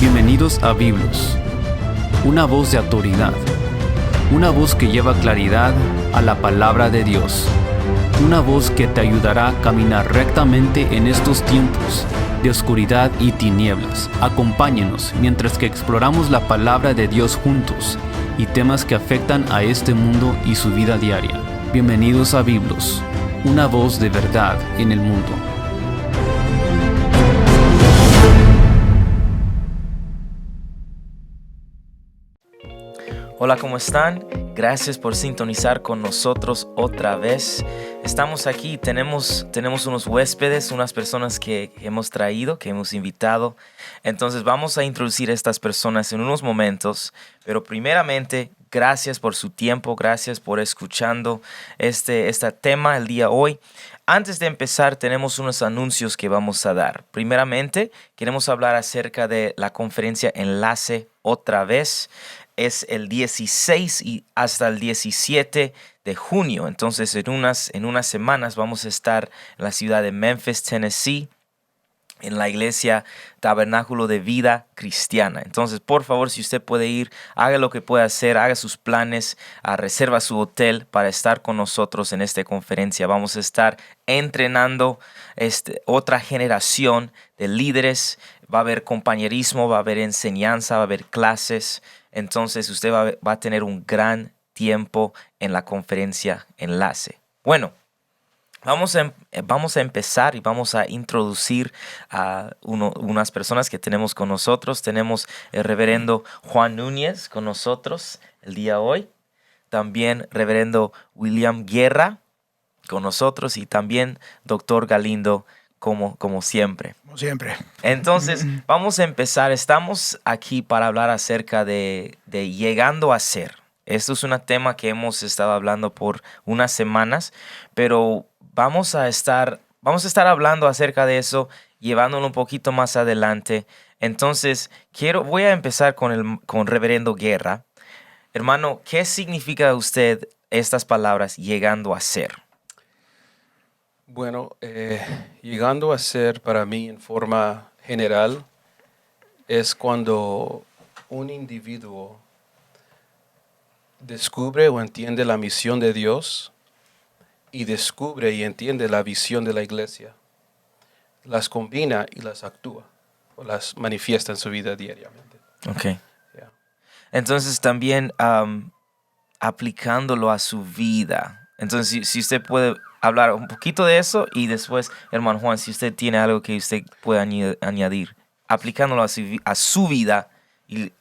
Bienvenidos a Biblos, una voz de autoridad, una voz que lleva claridad a la palabra de Dios, una voz que te ayudará a caminar rectamente en estos tiempos de oscuridad y tinieblas. Acompáñenos mientras que exploramos la palabra de Dios juntos y temas que afectan a este mundo y su vida diaria. Bienvenidos a Biblos, una voz de verdad en el mundo. Hola, ¿cómo están? Gracias por sintonizar con nosotros otra vez. Estamos aquí, tenemos unos huéspedes, unas personas que hemos traído, que hemos invitado. Entonces vamos a introducir a estas personas en unos momentos, pero primeramente, gracias por su tiempo, gracias por escuchando este tema el día hoy. Antes de empezar, tenemos unos anuncios que vamos a dar. Primeramente, queremos hablar acerca de la conferencia Enlace otra vez. Es el 16 y hasta el 17 de junio. Entonces, en unas semanas vamos a estar en la ciudad de Memphis, Tennessee, en la iglesia Tabernáculo de Vida Cristiana. Entonces, por favor, si usted puede ir, haga lo que pueda hacer, haga sus planes, reserva su hotel para estar con nosotros en esta conferencia. Vamos a estar entrenando otra generación de líderes. Va a haber compañerismo, va a haber enseñanza, va a haber clases. Entonces, usted va a tener un gran tiempo en la conferencia Enlace. Bueno, vamos a empezar y vamos a introducir a unas personas que tenemos con nosotros. Tenemos el reverendo Juan Núñez con nosotros el día de hoy. También reverendo William Guerra con nosotros y también doctor Galindo como siempre. Como siempre. Entonces, vamos a empezar. Estamos aquí para hablar acerca de llegando a ser. Esto es un tema que hemos estado hablando por unas semanas, pero vamos a estar hablando acerca de eso, llevándolo un poquito más adelante. Entonces, voy a empezar con Reverendo Guerra. Hermano, ¿qué significa usted estas palabras, llegando a ser? Bueno, llegando a ser para mí en forma general es cuando un individuo descubre o entiende la misión de Dios y descubre y entiende la visión de la iglesia, las combina y las actúa o las manifiesta en su vida diariamente. Okay. Yeah. Entonces también aplicándolo a su vida. Entonces, si usted puede hablar un poquito de eso y después, hermano Juan, si usted tiene algo que usted pueda añadir, aplicándolo a su vida y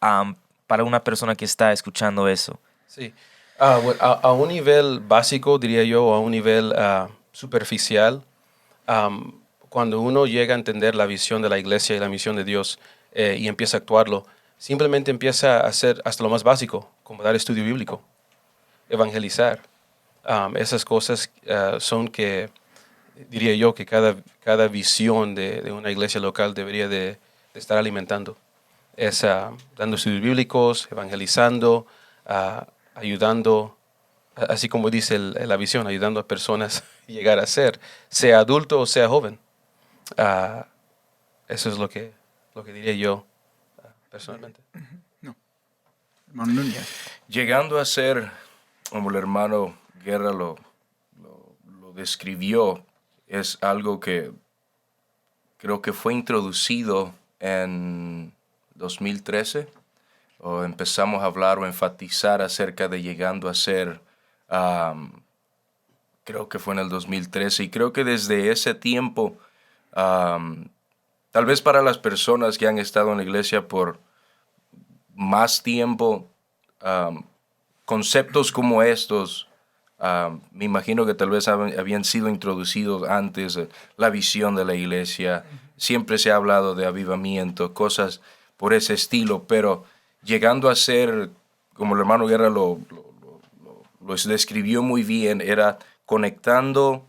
para una persona que está escuchando eso. Sí, a un nivel básico, diría yo, a un nivel superficial, cuando uno llega a entender la visión de la iglesia y la misión de Dios y empieza a actuarlo, simplemente empieza a hacer hasta lo más básico, como dar estudio bíblico, evangelizar. Esas cosas son que, diría yo, que cada visión de una iglesia local debería de estar alimentando. Es dando estudios bíblicos, evangelizando, ayudando, así como dice la visión, ayudando a personas a llegar a ser, sea adulto o sea joven. Eso es lo que diría yo personalmente. No. Hermano Núñez. Llegando a ser, como el hermano Guerra lo describió, es algo que creo que fue introducido en 2013, o empezamos a hablar o enfatizar acerca de llegando a ser, creo que fue en el 2013, y creo que desde ese tiempo, tal vez para las personas que han estado en la iglesia por más tiempo, conceptos como estos, me imagino que tal vez habían sido introducidos antes, la visión de la iglesia. Siempre se ha hablado de avivamiento, cosas por ese estilo, pero llegando a ser, como el hermano Guerra lo describió muy bien, era conectando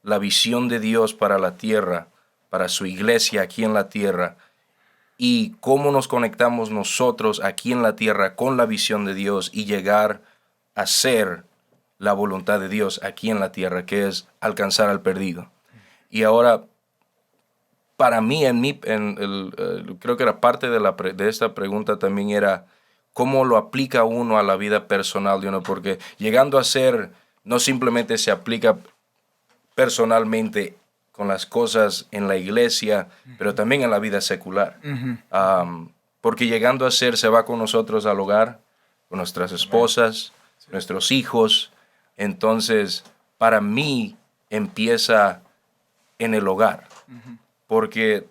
la visión de Dios para la tierra, para su iglesia aquí en la tierra, y cómo nos conectamos nosotros aquí en la tierra con la visión de Dios y llegar a ser la voluntad de Dios aquí en la tierra, que es alcanzar al perdido. Y ahora, para mí, creo que era parte de esta pregunta también era cómo lo aplica uno a la vida personal de uno, porque llegando a ser, no simplemente se aplica personalmente con las cosas en la iglesia, pero también en la vida secular. Porque llegando a ser, se va con nosotros al hogar, con nuestras esposas, nuestros hijos. Entonces, para mí, empieza en el hogar, porque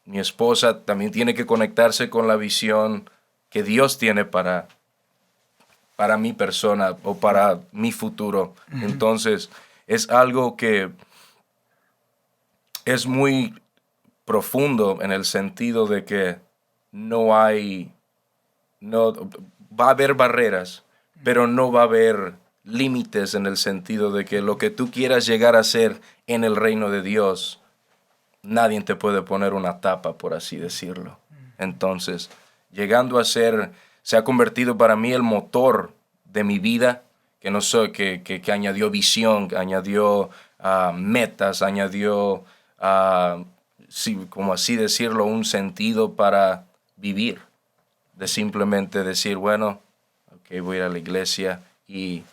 mi esposa también tiene que conectarse con la visión que Dios tiene para mi persona o para mi futuro. Entonces, es algo que es muy profundo en el sentido de que no va a haber barreras, pero no va a haber límites en el sentido de que lo que tú quieras llegar a ser en el reino de Dios, nadie te puede poner una tapa, por así decirlo. Entonces, llegando a ser, se ha convertido para mí el motor de mi vida, que no sé, que añadió visión, que añadió metas, añadió, sí, como así decirlo, un sentido para vivir. De simplemente decir, bueno, ok, voy a ir a la iglesia y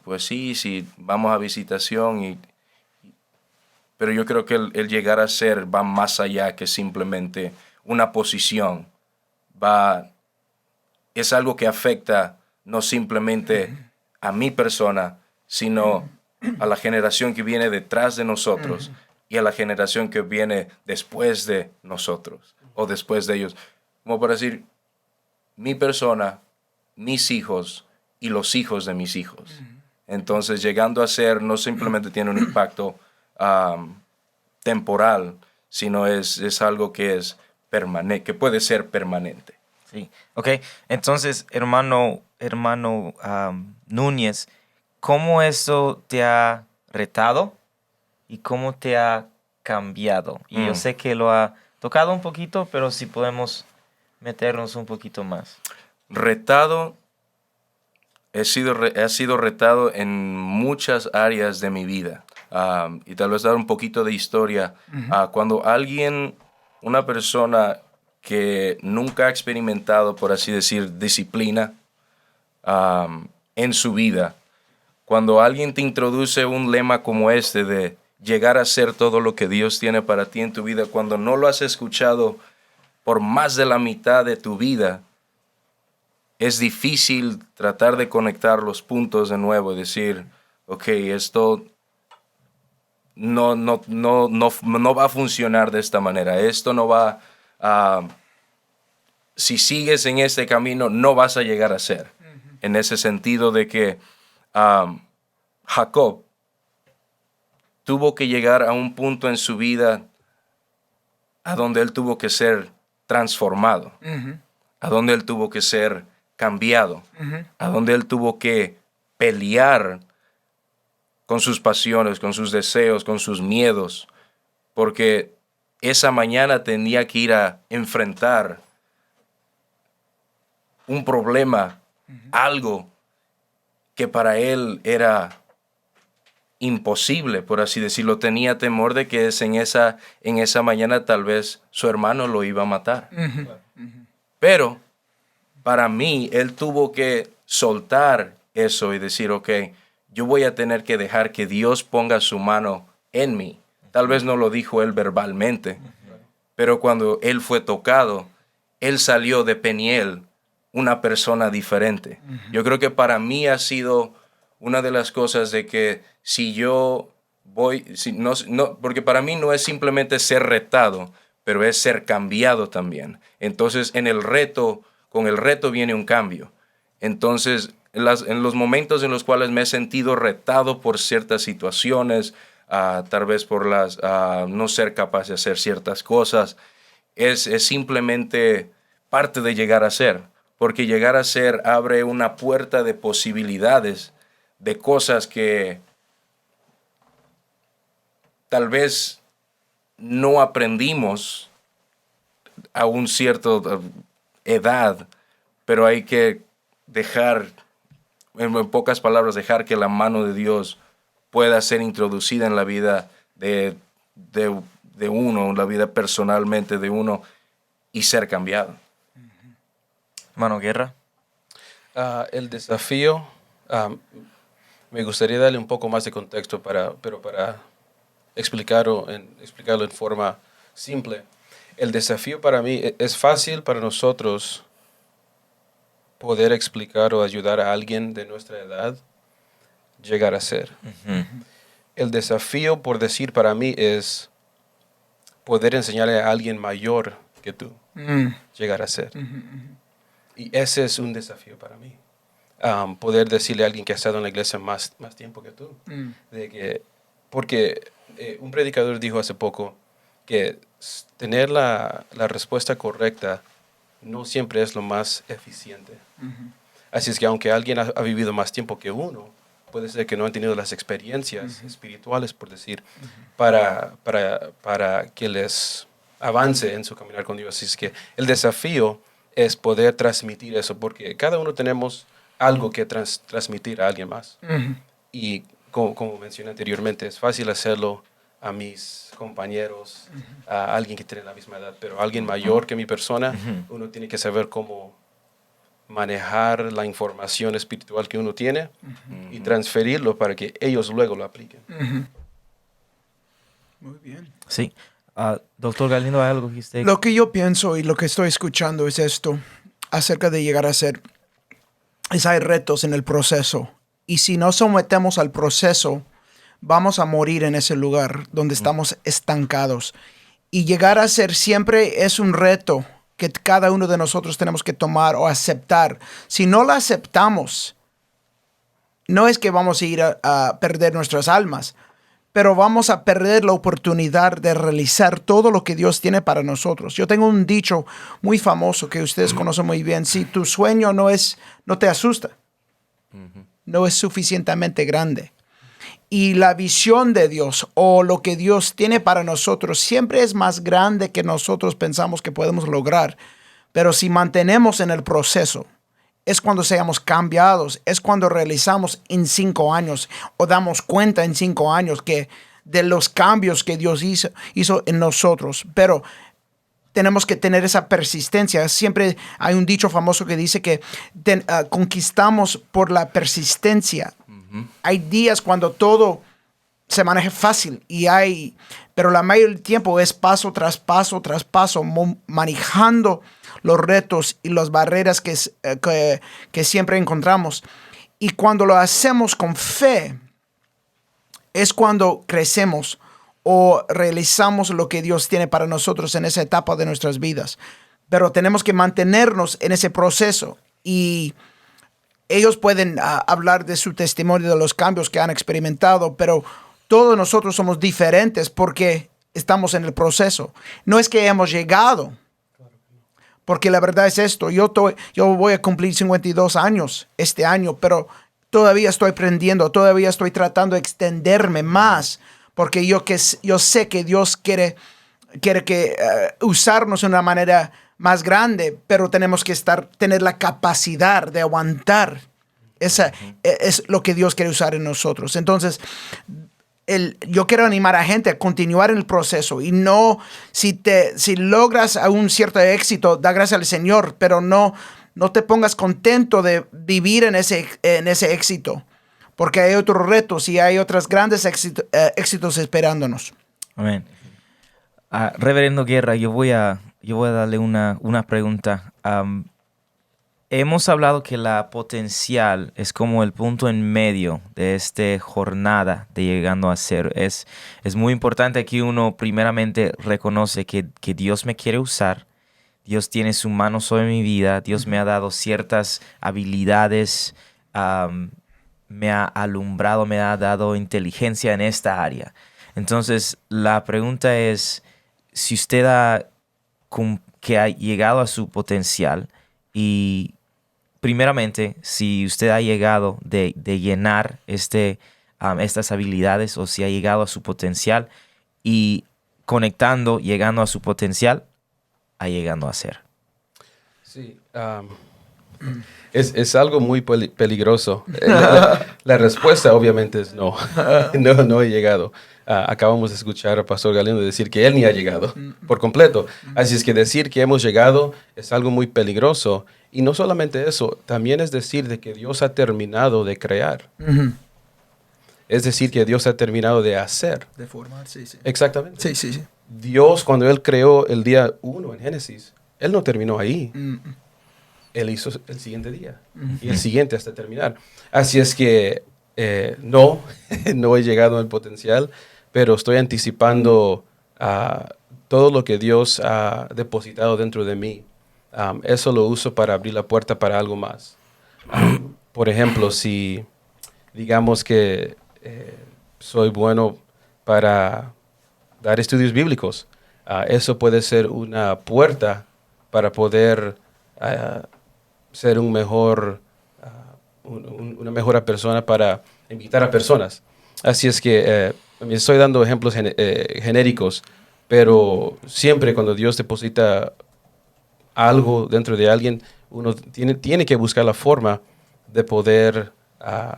pues sí, vamos a visitación. Pero yo creo que el llegar a ser va más allá que simplemente una posición. Es algo que afecta no simplemente a mi persona, sino a la generación que viene detrás de nosotros y a la generación que viene después de nosotros o después de ellos. Como para decir, mi persona, mis hijos y los hijos de mis hijos. Entonces, llegando a ser, no simplemente tiene un impacto temporal, sino es algo que es permanente, que puede ser permanente. Sí, ok. Entonces, hermano Núñez, ¿cómo eso te ha retado y cómo te ha cambiado? Y yo sé que lo ha tocado un poquito, pero si podemos meternos un poquito más. Retado, he sido retado en muchas áreas de mi vida. Y tal vez dar un poquito de historia. Cuando una persona que nunca ha experimentado, por así decir, disciplina en su vida, cuando alguien te introduce un lema como este de llegar a ser todo lo que Dios tiene para ti en tu vida, cuando no lo has escuchado por más de la mitad de tu vida, es difícil tratar de conectar los puntos de nuevo y decir, ok, esto no va a funcionar de esta manera. Esto no va si sigues en este camino, no vas a llegar a ser. En ese sentido de que Jacob tuvo que llegar a un punto en su vida a donde él tuvo que ser transformado, a donde él tuvo que ser cambiado, a donde él tuvo que pelear con sus pasiones, con sus deseos, con sus miedos, porque esa mañana tenía que ir a enfrentar un problema, algo que para él era imposible, por así decirlo. Tenía temor de que en esa mañana tal vez su hermano lo iba a matar. Pero para mí, él tuvo que soltar eso y decir, ok, yo voy a tener que dejar que Dios ponga su mano en mí. Tal vez no lo dijo él verbalmente, pero cuando él fue tocado, él salió de Peniel una persona diferente. Yo creo que para mí ha sido una de las cosas de que si yo voy, porque para mí no es simplemente ser retado, pero es ser cambiado también. Entonces, con el reto viene un cambio. Entonces, en los momentos en los cuales me he sentido retado por ciertas situaciones, tal vez por no ser capaz de hacer ciertas cosas, es simplemente parte de llegar a ser. Porque llegar a ser abre una puerta de posibilidades, de cosas que tal vez no aprendimos a una cierta edad, pero hay que dejar, en pocas palabras, dejar que la mano de Dios pueda ser introducida en la vida de de uno, la vida personalmente de uno y ser cambiado. Hermano Guerra. El desafío, me gustaría darle un poco más de contexto para explicarlo en forma simple. El desafío para mí es fácil para nosotros poder explicar o ayudar a alguien de nuestra edad llegar a ser. El desafío, por decir, para mí es poder enseñarle a alguien mayor que tú llegar a ser. Y ese es un desafío para mí. Poder decirle a alguien que ha estado en la iglesia más tiempo que tú. Porque un predicador dijo hace poco que tener la respuesta correcta no siempre es lo más eficiente. Así es que aunque alguien ha vivido más tiempo que uno, puede ser que no han tenido las experiencias espirituales, por decir, para que les avance en su caminar con Dios. Así es que el desafío es poder transmitir eso, porque cada uno tenemos algo que transmitir a alguien más. Y como mencioné anteriormente, es fácil hacerlo a mis compañeros, a alguien que tiene la misma edad, pero a alguien mayor que mi persona, uno tiene que saber cómo manejar la información espiritual que uno tiene y transferirlo para que ellos luego lo apliquen. Muy bien. Sí. Doctor Galindo, ¿hay algo que usted... Lo que yo pienso y lo que estoy escuchando es esto, acerca de llegar a ser, hay retos en el proceso. Y si no sometemos al proceso, vamos a morir en ese lugar donde estamos estancados. Y llegar a ser siempre es un reto que cada uno de nosotros tenemos que tomar o aceptar. Si no lo aceptamos, no es que vamos a ir a perder nuestras almas, pero vamos a perder la oportunidad de realizar todo lo que Dios tiene para nosotros. Yo tengo un dicho muy famoso que ustedes conocen muy bien. Si tu sueño no te asusta, no es suficientemente grande. Y la visión de Dios o lo que Dios tiene para nosotros siempre es más grande que nosotros pensamos que podemos lograr. Pero si mantenemos en el proceso, es cuando seamos cambiados, es cuando realizamos en 5 años o damos cuenta en 5 años que de los cambios que Dios hizo en nosotros. Pero tenemos que tener esa persistencia. Siempre hay un dicho famoso que dice que conquistamos por la persistencia. Hay días cuando todo se maneja fácil pero la mayoría del tiempo es paso tras paso tras paso, manejando los retos y las barreras que siempre encontramos. Y cuando lo hacemos con fe, es cuando crecemos o realizamos lo que Dios tiene para nosotros en esa etapa de nuestras vidas. Pero tenemos que mantenernos en ese proceso, y ellos pueden hablar de su testimonio, de los cambios que han experimentado, pero todos nosotros somos diferentes porque estamos en el proceso. No es que hemos llegado, porque la verdad es esto. Yo voy a cumplir 52 años este año, pero todavía estoy aprendiendo, todavía estoy tratando de extenderme más, porque yo sé que Dios quiere que usarnos de una manera más grande, pero tenemos que tener la capacidad de aguantar. Esa es lo que Dios quiere usar en nosotros. Entonces, yo quiero animar a gente a continuar en el proceso, y no, si logras un cierto éxito, da gracias al Señor, pero no te pongas contento de vivir en ese éxito, porque hay otros retos y hay otros grandes éxitos esperándonos. Amén. Reverendo Guerra, yo voy a darle una pregunta. Hemos hablado que la potencial es como el punto en medio de esta jornada de llegando a ser. Es muy importante que uno primeramente reconoce que Dios me quiere usar. Dios tiene su mano sobre mi vida. Dios me ha dado ciertas habilidades. Me ha alumbrado, me ha dado inteligencia en esta área. Entonces, la pregunta es, si usted ha llegado a su potencial, y primeramente, si usted ha llegado de llenar estas habilidades, o si ha llegado a su potencial, y llegando a su potencial, llegando a ser. Sí, Es algo muy peligroso. La respuesta obviamente es no. No he llegado. Acabamos de escuchar a Pastor Galindo decir que él ni ha llegado por completo. Así es que decir que hemos llegado es algo muy peligroso. Y no solamente eso, también es decir de que Dios ha terminado de crear. Es decir, que Dios ha terminado de hacer. De formar, sí, sí. Exactamente. Sí, sí, sí. Dios, cuando Él creó el día 1 en Génesis, Él no terminó ahí. Él hizo el siguiente día y el siguiente hasta terminar. Así es que no he llegado al potencial, pero estoy anticipando todo lo que Dios ha depositado dentro de mí. Eso lo uso para abrir la puerta para algo más. Por ejemplo, si digamos que soy bueno para dar estudios bíblicos, eso puede ser una puerta para poder ser una mejor persona para invitar a personas. Así es que estoy dando ejemplos genéricos, pero siempre cuando Dios deposita algo dentro de alguien, uno tiene que buscar la forma de poder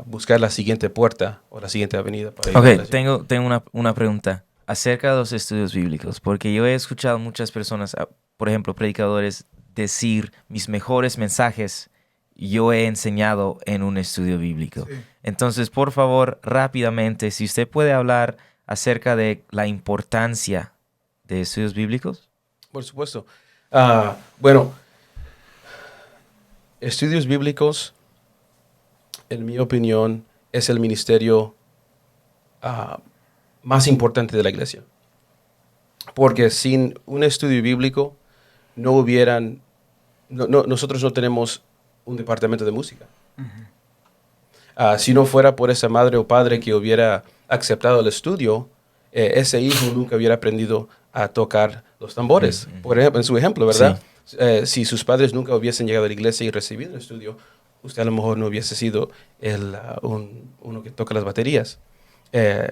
buscar la siguiente puerta o la siguiente avenida. Para Ok, tengo una pregunta acerca de los estudios bíblicos, porque yo he escuchado muchas personas, por ejemplo, predicadores, decir mis mejores mensajes yo he enseñado en un estudio bíblico. Sí. Entonces, por favor, rápidamente, si usted puede hablar acerca de la importancia de estudios bíblicos. Por supuesto. Bueno, estudios bíblicos, en mi opinión, es el ministerio más importante de la iglesia. Porque sin un estudio bíblico nosotros no tenemos un departamento de música. Si no fuera por esa madre o padre que hubiera aceptado el estudio, ese hijo nunca hubiera aprendido a tocar los tambores. Por ejemplo, en su ejemplo, ¿verdad? Sí. Si sus padres nunca hubiesen llegado a la iglesia y recibido el estudio, usted a lo mejor no hubiese sido uno que toca las baterías.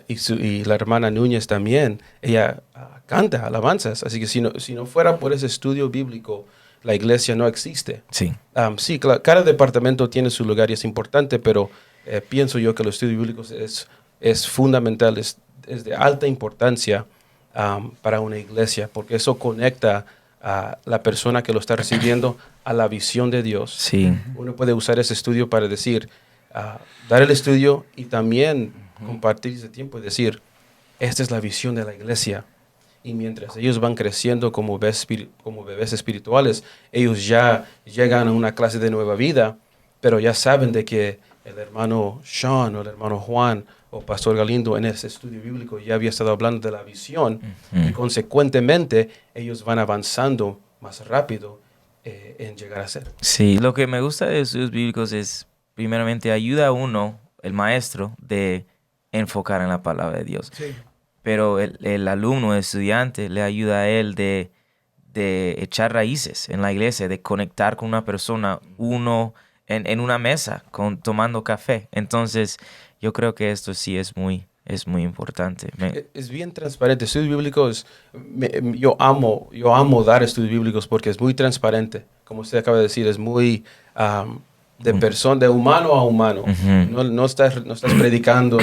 Y la hermana Núñez también, ella canta alabanzas. Así que si no fuera por ese estudio bíblico, la iglesia no existe. Sí. Sí, cada departamento tiene su lugar y es importante, pero pienso yo que los estudios bíblicos es fundamental, es de alta importancia para una iglesia, porque eso conecta a la persona que lo está recibiendo a la visión de Dios. Sí. Uno puede usar ese estudio para decir, dar el estudio y también compartir ese tiempo y decir, esta es la visión de la iglesia. Y mientras ellos van creciendo como bebés espirituales, ellos ya llegan a una clase de nueva vida, pero ya saben de que el hermano Sean o el hermano Juan o Pastor Galindo en ese estudio bíblico ya había estado hablando de la visión y consecuentemente ellos van avanzando más rápido en llegar a ser. Sí, lo que me gusta de estudios bíblicos es, primeramente, ayuda a uno, el maestro, de enfocar en la palabra de Dios. Sí. Pero el alumno, el estudiante, le ayuda a él de echar raíces en la iglesia, de conectar con una persona, uno en una mesa, tomando café. Entonces, yo creo que esto sí es muy importante. Es bien transparente. Estudios bíblicos, yo amo dar estudios bíblicos porque es muy transparente. Como usted acaba de decir, es muy de humano a humano. No estás predicando,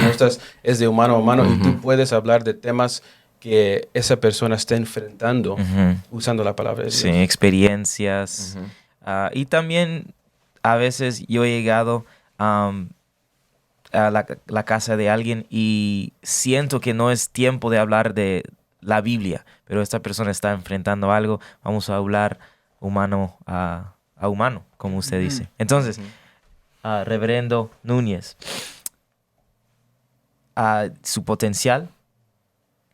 es de humano a humano y tú puedes hablar de temas que esa persona está enfrentando usando la palabra de Dios. Sí, experiencias. Y también a veces yo he llegado a la casa de alguien y siento que no es tiempo de hablar de la Biblia, pero esta persona está enfrentando algo, vamos a hablar humano a humano, como usted dice. Entonces, Reverendo Núñez, su potencial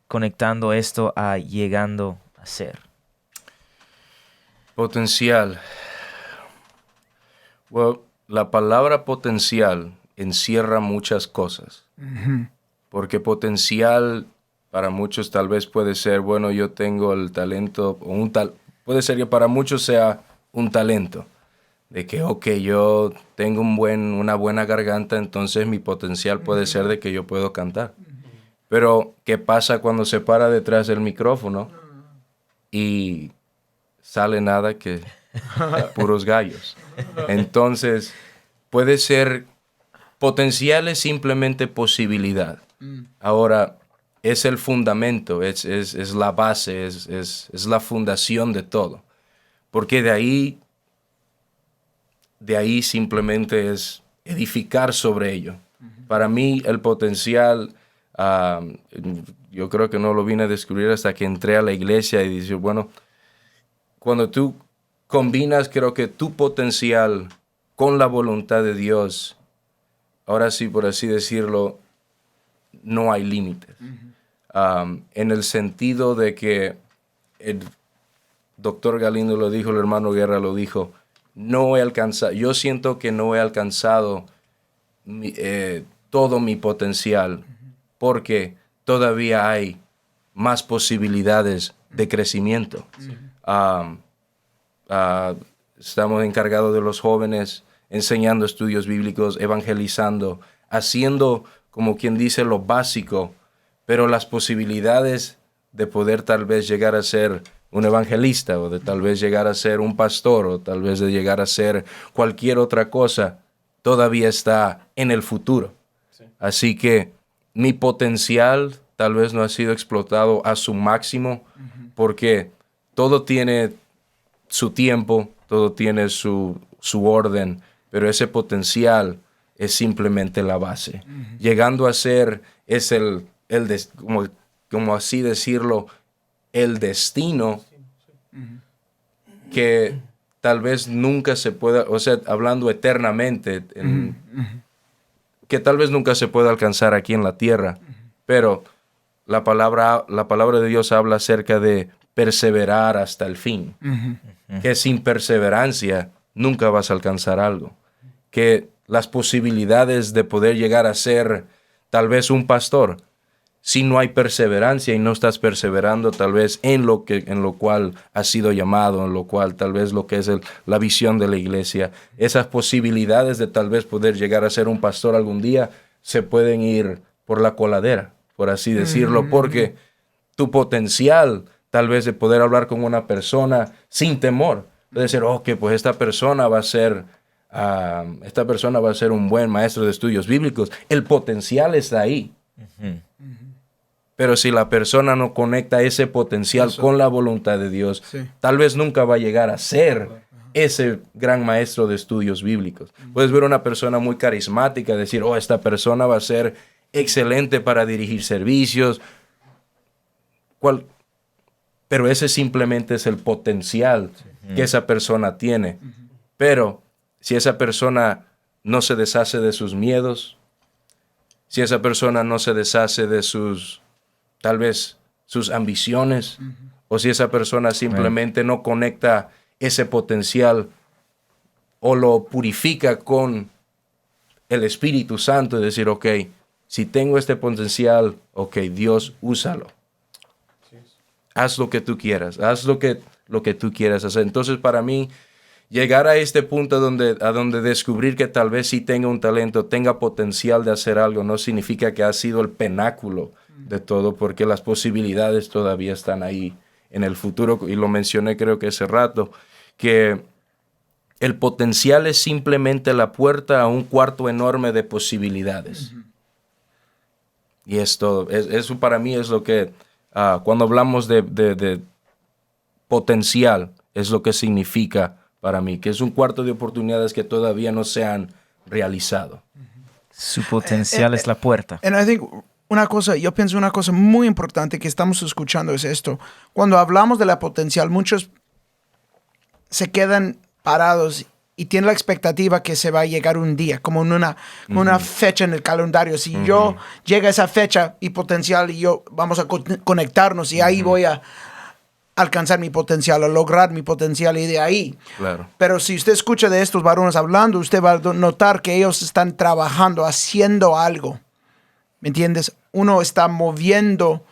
conectando esto a llegando a ser. Potencial. Well, la palabra potencial encierra muchas cosas. Porque potencial para muchos tal vez puede ser, bueno, yo tengo el talento, puede ser que para muchos sea un talento. De que, yo tengo una buena garganta, entonces mi potencial puede ser de que yo puedo cantar. Pero, ¿qué pasa cuando se para detrás del micrófono y sale nada que puros gallos. Entonces, puede ser potencial, es simplemente posibilidad. Ahora, es el fundamento, es la base, es la fundación de todo. Porque de ahí simplemente es edificar sobre ello. Para mí, el potencial, yo creo que no lo vine a descubrir hasta que entré a la iglesia y dije, bueno, cuando tú combinas, creo que tu potencial con la voluntad de Dios, ahora sí, por así decirlo, no hay límites. En el sentido de que el doctor Galindo lo dijo, el hermano Guerra lo dijo, yo siento que no he alcanzado todo mi potencial, porque todavía hay más posibilidades de crecimiento. Estamos encargados de los jóvenes, enseñando estudios bíblicos, evangelizando, haciendo, como quien dice, lo básico, pero las posibilidades de poder tal vez llegar a ser un evangelista, o de tal vez llegar a ser un pastor, o tal vez de llegar a ser cualquier otra cosa, todavía está en el futuro. Sí. Así que mi potencial tal vez no ha sido explotado a su máximo, porque todo tiene su tiempo, todo tiene su orden, pero ese potencial es simplemente la base. Llegando a ser, es como así decirlo, el destino que tal vez nunca se pueda, o sea, hablando eternamente, que tal vez nunca se pueda alcanzar aquí en la tierra, pero la palabra de Dios habla acerca de perseverar hasta el fin, que sin perseverancia nunca vas a alcanzar algo, que las posibilidades de poder llegar a ser tal vez un pastor, si no hay perseverancia y no estás perseverando tal vez en lo cual has sido llamado, en lo cual tal vez lo que es la visión de la iglesia, esas posibilidades de tal vez poder llegar a ser un pastor algún día se pueden ir por la coladera, por así decirlo, porque tu potencial tal vez de poder hablar con una persona sin temor, de decir, pues esta persona va a ser un buen maestro de estudios bíblicos, el potencial está ahí. Pero si la persona no conecta ese potencial con la voluntad de Dios, tal vez nunca va a llegar a ser ese gran maestro de estudios bíblicos. Puedes ver una persona muy carismática, decir, esta persona va a ser excelente para dirigir servicios. Pero ese simplemente es el potencial que esa persona tiene. Pero si esa persona no se deshace de sus miedos, si esa persona no se deshace de tal vez sus ambiciones, o si esa persona simplemente no conecta ese potencial o lo purifica con el Espíritu Santo, y decir, si tengo este potencial, Dios, úsalo. Haz lo que tú quieras, haz lo que tú quieras hacer. Entonces, para mí, llegar a este punto a donde descubrir que tal vez sí tenga un talento, tenga potencial de hacer algo, no significa que ha sido el pináculo de todo, porque las posibilidades todavía están ahí en el futuro. Y lo mencioné creo que hace rato, que el potencial es simplemente la puerta a un cuarto enorme de posibilidades. Y es todo. Eso para mí es lo que, cuando hablamos de potencial, es lo que significa para mí, que es un cuarto de oportunidades que todavía no se han realizado. Su potencial es la puerta. And I think yo pienso una cosa muy importante que estamos escuchando es esto. Cuando hablamos de la potencial, muchos se quedan parados y tienen la expectativa que se va a llegar un día, como en una fecha en el calendario. Si yo llega a esa fecha y potencial, y vamos a conectarnos y ahí voy a alcanzar mi potencial, a lograr mi potencial, y de ahí. Claro. Pero si usted escucha de estos varones hablando, usted va a notar que ellos están trabajando, haciendo algo. ¿Me entiendes? Uno está moviendo,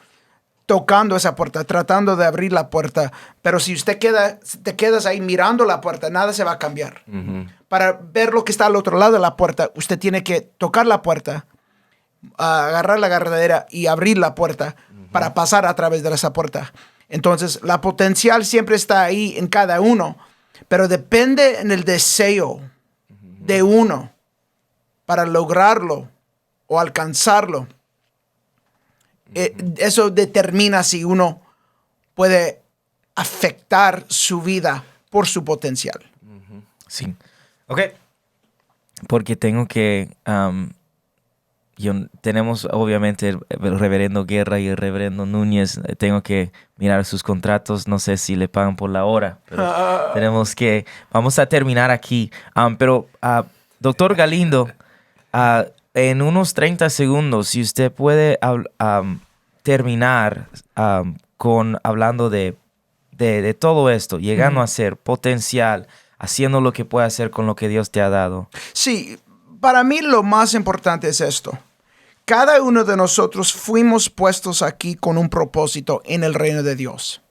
tocando esa puerta, tratando de abrir la puerta. Pero si te quedas ahí mirando la puerta, nada se va a cambiar. Para ver lo que está al otro lado de la puerta, usted tiene que tocar la puerta, agarrar la agarradera y abrir la puerta para pasar a través de esa puerta. Entonces, la potencial siempre está ahí en cada uno. Pero depende en el deseo de uno para lograrlo o alcanzarlo. Eso determina si uno puede afectar su vida por su potencial. Sí. Ok. Porque tengo que... tenemos obviamente el reverendo Guerra y el reverendo Núñez. Tengo que mirar sus contratos. No sé si le pagan por la hora. Pero tenemos que... Vamos a terminar aquí. Pero, doctor Galindo, en unos 30 segundos, si usted puede terminar hablando de todo esto, llegando a ser potencial, haciendo lo que puede hacer con lo que Dios te ha dado. Sí, para mí lo más importante es esto. Cada uno de nosotros fuimos puestos aquí con un propósito en el reino de Dios.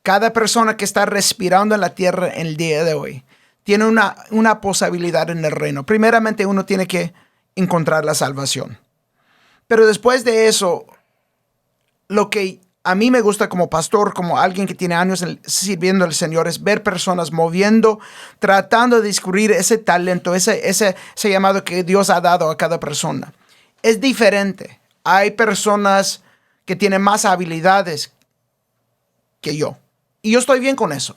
Cada persona que está respirando en la tierra en el día de hoy tiene una posibilidad en el reino. Primeramente, uno tiene que encontrar la salvación. Pero después de eso, lo que a mí me gusta como pastor, como alguien que tiene años sirviendo al Señor, es ver personas moviendo, tratando de descubrir ese talento, ese llamado que Dios ha dado a cada persona. Es diferente. Hay personas que tienen más habilidades que yo. Y yo estoy bien con eso.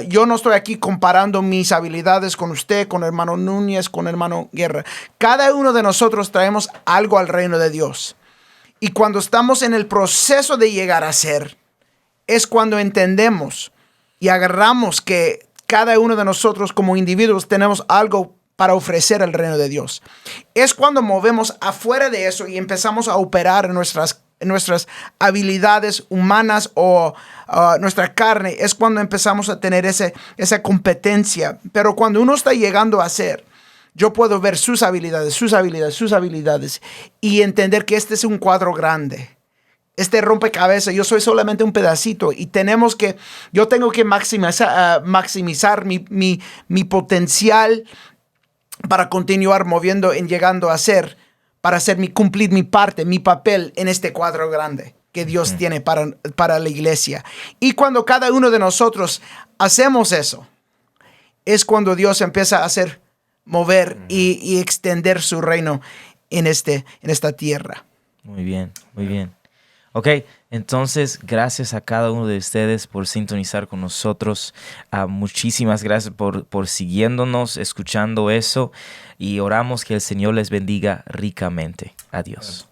Yo no estoy aquí comparando mis habilidades con usted, con el hermano Núñez, con el hermano Guerra. Cada uno de nosotros traemos algo al reino de Dios. Y cuando estamos en el proceso de llegar a ser, es cuando entendemos y agarramos que cada uno de nosotros como individuos tenemos algo para ofrecer al reino de Dios. Es cuando movemos afuera de eso y empezamos a operar en nuestras habilidades humanas o nuestra carne. Es cuando empezamos a tener esa competencia. Pero cuando uno está llegando a ser, yo puedo ver sus habilidades y entender que este es un cuadro grande. Este rompecabezas, yo soy solamente un pedacito y yo tengo que maximizar mi potencial para continuar moviendo en llegando a ser, para cumplir mi parte, mi papel en este cuadro grande que Dios tiene para la iglesia. Y cuando cada uno de nosotros hacemos eso, es cuando Dios empieza a mover y extender su reino en esta tierra. Muy bien, muy bien. Ok, entonces gracias a cada uno de ustedes por sintonizar con nosotros. Muchísimas gracias por siguiéndonos, escuchando eso, y oramos que el Señor les bendiga ricamente. Adiós.